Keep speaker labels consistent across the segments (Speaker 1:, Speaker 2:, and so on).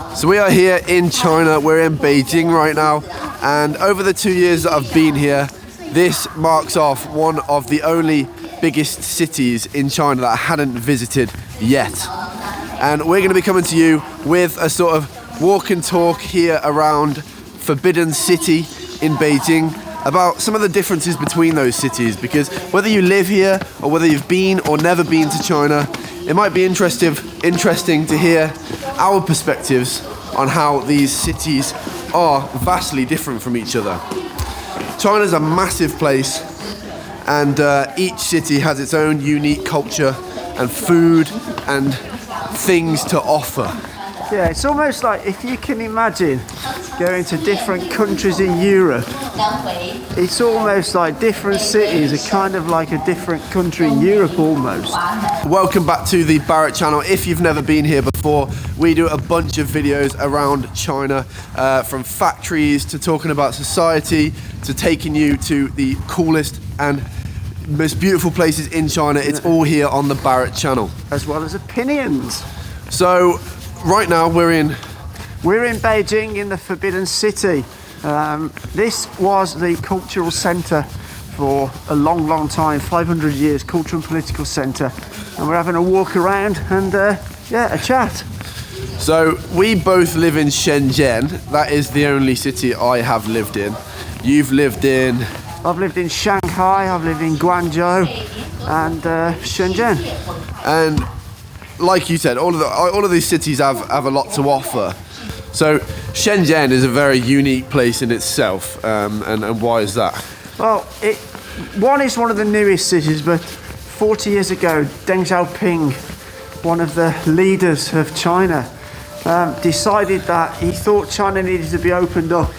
Speaker 1: So we are here in China, we're in Beijing right now, and over the 2 years that I've been here, this marks off one of the only biggest cities in China that I hadn't visited yet. And we're going to be coming to you with a sort of walk and talk here around Forbidden City in Beijing, about some of the differences between those cities, because whether you live here or whether you've been or never been to China, it might be interesting to hear our perspectives on how these cities are vastly different from each other. China's a massive place, and each city has its own unique culture and food and things to offer.
Speaker 2: Yeah, it's almost like, if you can imagine going to different countries in Europe, it's almost like different cities are kind of like a different country in Europe almost.
Speaker 1: Welcome back to the Barrett channel. If you've never been here before, we do a bunch of videos around China, from factories to talking about society to taking you to the coolest and most beautiful places in China. It's all here on the Barrett channel.
Speaker 2: As well as opinions.
Speaker 1: So right now we're in
Speaker 2: Beijing in the Forbidden City. This was the cultural centre for a long time, 500 years, cultural and political centre. And we're having a walk around and a chat.
Speaker 1: So we both live in Shenzhen. That is the only city I have lived in. You've lived in?
Speaker 2: I've lived in Shanghai, I've lived in Guangzhou and Shenzhen.
Speaker 1: And like you said, all of these cities have a lot to offer. So Shenzhen is a very unique place in itself, and why is that?
Speaker 2: Well, one is one of the newest cities, but 40 years ago, Deng Xiaoping, one of the leaders of China, decided that he thought China needed to be opened up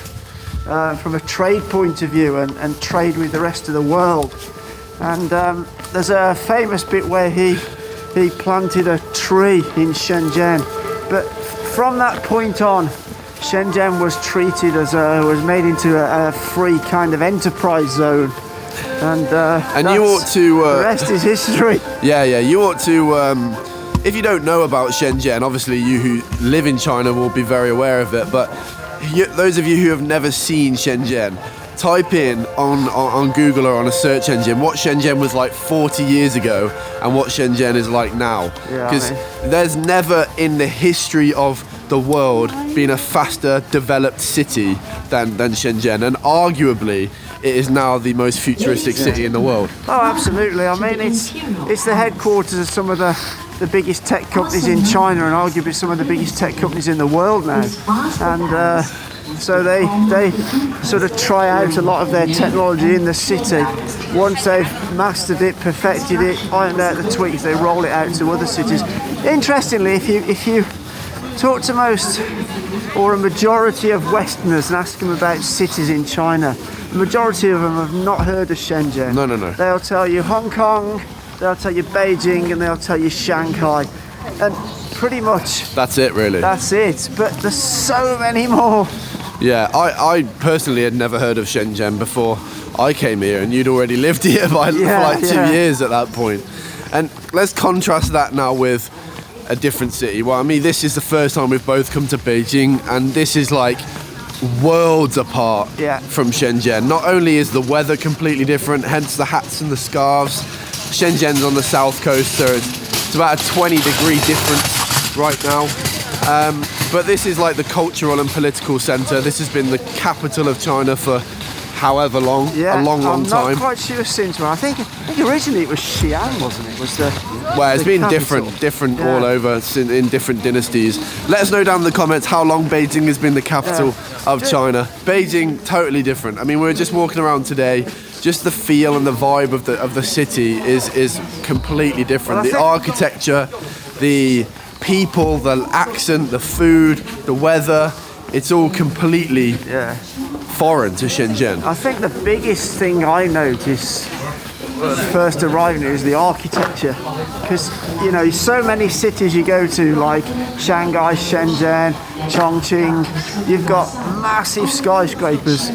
Speaker 2: from a trade point of view and trade with the rest of the world. And there's a famous bit where he planted a tree in Shenzhen, but from that point on, Shenzhen was treated as was made into a free kind of enterprise zone, and
Speaker 1: you ought to.
Speaker 2: The rest is history.
Speaker 1: Yeah, you ought to. If you don't know about Shenzhen, obviously you who live in China will be very aware of it, but those of you who have never seen Shenzhen, type in on Google or on a search engine what Shenzhen was like 40 years ago and what Shenzhen is like now. Because there's never in the history of the world been a faster developed city than Shenzhen, and arguably it is now the most futuristic city in the world.
Speaker 2: Oh, absolutely. I mean, it's the headquarters of some of the biggest tech companies in China, and arguably some of the biggest tech companies in the world now. And so they sort of try out a lot of their technology in the city. Once they've mastered it, perfected it, ironed out the tweaks, they roll it out to other cities. Interestingly, if you talk to most or a majority of Westerners and ask them about cities in China, the majority of them have not heard of Shenzhen.
Speaker 1: No.
Speaker 2: They'll tell you Hong Kong, they'll tell you Beijing, and they'll tell you Shanghai. And pretty much
Speaker 1: that's it, really.
Speaker 2: That's it. But there's so many more.
Speaker 1: Yeah, I personally had never heard of Shenzhen before I came here, and you'd already lived here for like 2 years at that point. And let's contrast that now with a different city. Well, I mean, this is the first time we've both come to Beijing, and this is like worlds apart from Shenzhen. Not only is the weather completely different, hence the hats and the scarves. Shenzhen's on the south coast, so it's about a 20-degree difference right now. But this is like the cultural and political centre. This has been the capital of China for however long, a long time.
Speaker 2: I'm not quite sure since when. I think originally it was Xi'an, wasn't it?
Speaker 1: Well, it's been different all over in different dynasties. Let us know down in the comments how long Beijing has been the capital of China. Beijing, totally different. I mean, we were just walking around today. Just the feel and the vibe of the city is completely different. The architecture, the people, the accent, the food, the weather, it's all completely foreign to Shenzhen.
Speaker 2: I think the biggest thing I noticed first arriving here is the architecture, because you know, so many cities you go to like Shanghai, Shenzhen, Chongqing, you've got massive skyscrapers.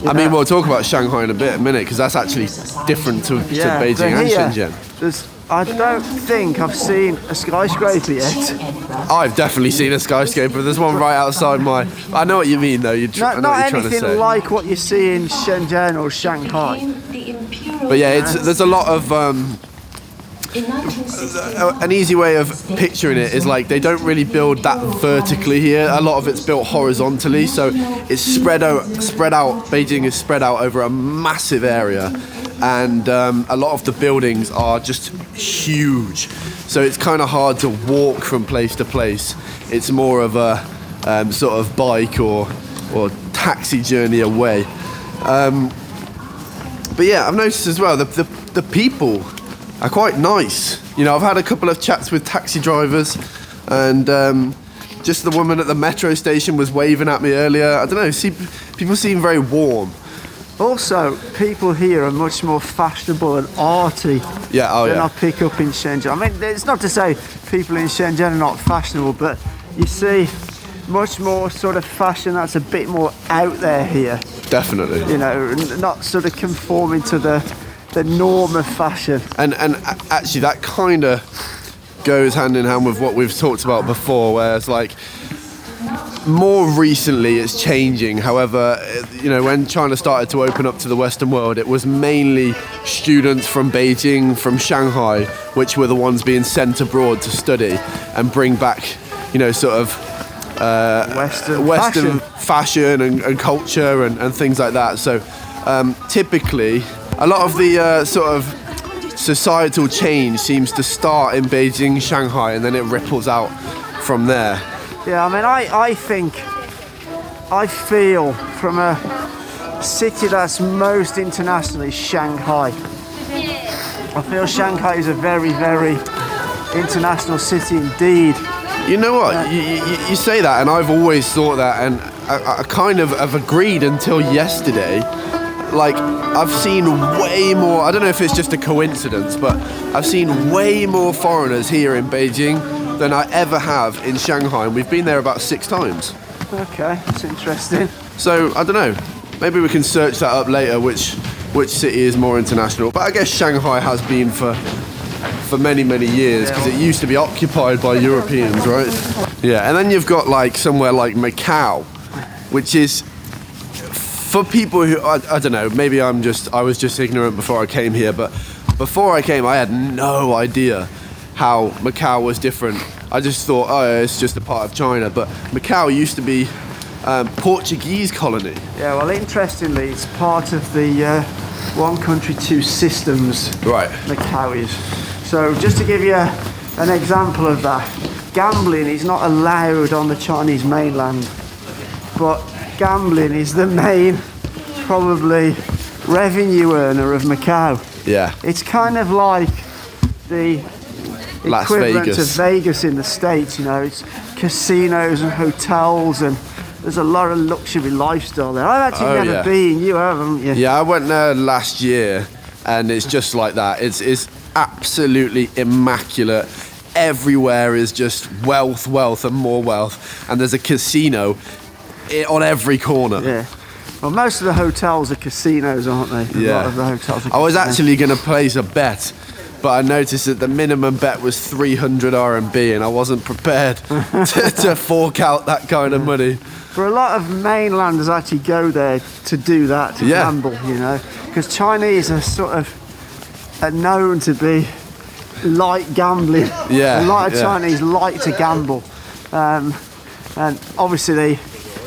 Speaker 1: I mean, we'll talk about Shanghai in a minute, because that's actually different to Beijing and Shenzhen.
Speaker 2: There's I don't think I've seen a skyscraper yet.
Speaker 1: I've definitely seen a skyscraper. There's one right outside my... I know what you mean, though. I know
Speaker 2: Not
Speaker 1: what you're trying to
Speaker 2: anything
Speaker 1: say.
Speaker 2: like what you see in Shenzhen or Shanghai.
Speaker 1: But yeah, there's a lot of... an easy way of picturing it is like they don't really build that vertically here. A lot of it's built horizontally, so it's spread out. Beijing is spread out over a massive area, and a lot of the buildings are just huge. So it's kind of hard to walk from place to place. It's more of a sort of bike or taxi journey away. But yeah, I've noticed as well the people are quite nice. You know, I've had a couple of chats with taxi drivers, and just the woman at the metro station was waving at me earlier. I don't know, people seem very warm.
Speaker 2: Also, people here are much more fashionable and arty than I pick up in Shenzhen. I mean, it's not to say people in Shenzhen are not fashionable, but you see much more sort of fashion that's a bit more out there here.
Speaker 1: Definitely.
Speaker 2: You know, not sort of conforming to the norm of fashion.
Speaker 1: And actually that kind of goes hand in hand with what we've talked about before, where it's like more recently it's changing. However, you know, when China started to open up to the Western world, it was mainly students from Beijing, from Shanghai, which were the ones being sent abroad to study and bring back, you know, sort of Western fashion and culture and things like that. So typically a lot of the sort of societal change seems to start in Beijing, Shanghai, and then it ripples out from there.
Speaker 2: Yeah, I mean, I feel from a city that's most internationally Shanghai. I feel Shanghai is a very, very international city indeed.
Speaker 1: You know what? You say that, and I've always thought that, and I kind of have agreed until yesterday. Like, I've seen way more, I don't know if it's just a coincidence, but I've seen way more foreigners here in Beijing than I ever have in Shanghai, and we've been there about 6 times.
Speaker 2: Okay, that's interesting.
Speaker 1: So, I don't know, maybe we can search that up later, which city is more international. But I guess Shanghai has been for many, many years, because it used to be occupied by Europeans, right? Yeah, and then you've got like somewhere like Macau, which is... For people who, I don't know, maybe I was just ignorant before I came here, but before I came, I had no idea how Macau was different. I just thought, oh, it's just a part of China, but Macau used to be Portuguese colony.
Speaker 2: Yeah, well, interestingly, it's part of the one country, two systems.
Speaker 1: Right.
Speaker 2: Macau is. So just to give you an example of that, gambling is not allowed on the Chinese mainland, but gambling is the main, probably, revenue earner of Macau.
Speaker 1: Yeah.
Speaker 2: It's kind of like the
Speaker 1: Las
Speaker 2: equivalent
Speaker 1: Vegas.
Speaker 2: of Vegas in the States, you know. It's casinos and hotels, and there's a lot of luxury lifestyle there. I've actually never been. You have, haven't you?
Speaker 1: Yeah, I went there last year, and it's just like that. It's absolutely immaculate. Everywhere is just wealth, and more wealth. And there's a casino on every corner.
Speaker 2: Yeah. Well, most of the hotels are casinos, aren't they? A lot of the hotels are
Speaker 1: I was
Speaker 2: casinos.
Speaker 1: actually going to place a bet, but I noticed that the minimum bet was 300 RMB, and I wasn't prepared to fork out that kind of money.
Speaker 2: For a lot of mainlanders actually go there to do that, to gamble, you know, because Chinese are sort of known to be like gambling.
Speaker 1: Yeah.
Speaker 2: A lot of Chinese like to gamble, and obviously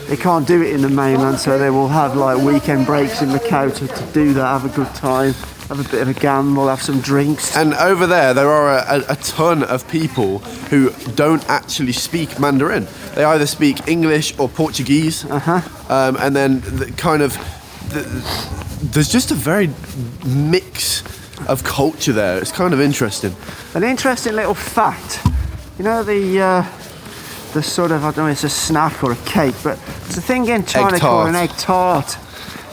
Speaker 2: they can't do it in the mainland, so they will have like weekend breaks in Macau to do that, have a good time, have a bit of a gamble, have some drinks.
Speaker 1: And over there are a ton of people who don't actually speak Mandarin. They either speak English or Portuguese, and then there's just a very mix of culture there. It's kind of interesting.
Speaker 2: An interesting little fact, you know, the sort of, I don't know, it's a snack or a cake, but it's a thing in China called an egg tart.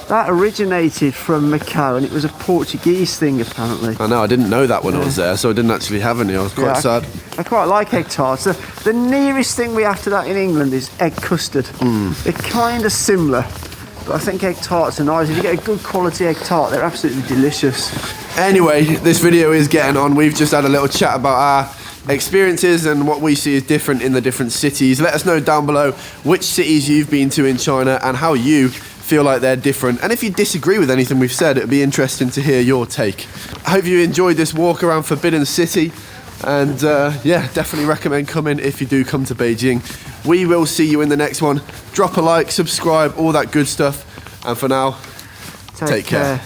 Speaker 2: That originated from Macau, and it was a Portuguese thing, apparently.
Speaker 1: I know, I didn't know that when I was there, so I didn't actually have any. I was quite sad.
Speaker 2: I quite like egg tarts. The nearest thing we have to that in England is egg custard. They're kind of similar, But I think egg tarts are nice. If you get a good quality egg tart, they're absolutely delicious.
Speaker 1: Anyway, this video is getting on. We've just had a little chat about our experiences and what we see is different in the different cities. Let us know down below which cities you've been to in China and how you feel like they're different. And if you disagree with anything we've said, it'd be interesting to hear your take. I hope you enjoyed this walk around Forbidden City. And yeah, definitely recommend coming if you do come to Beijing. We will see you in the next one. Drop a like, subscribe, all that good stuff. And for now, take care.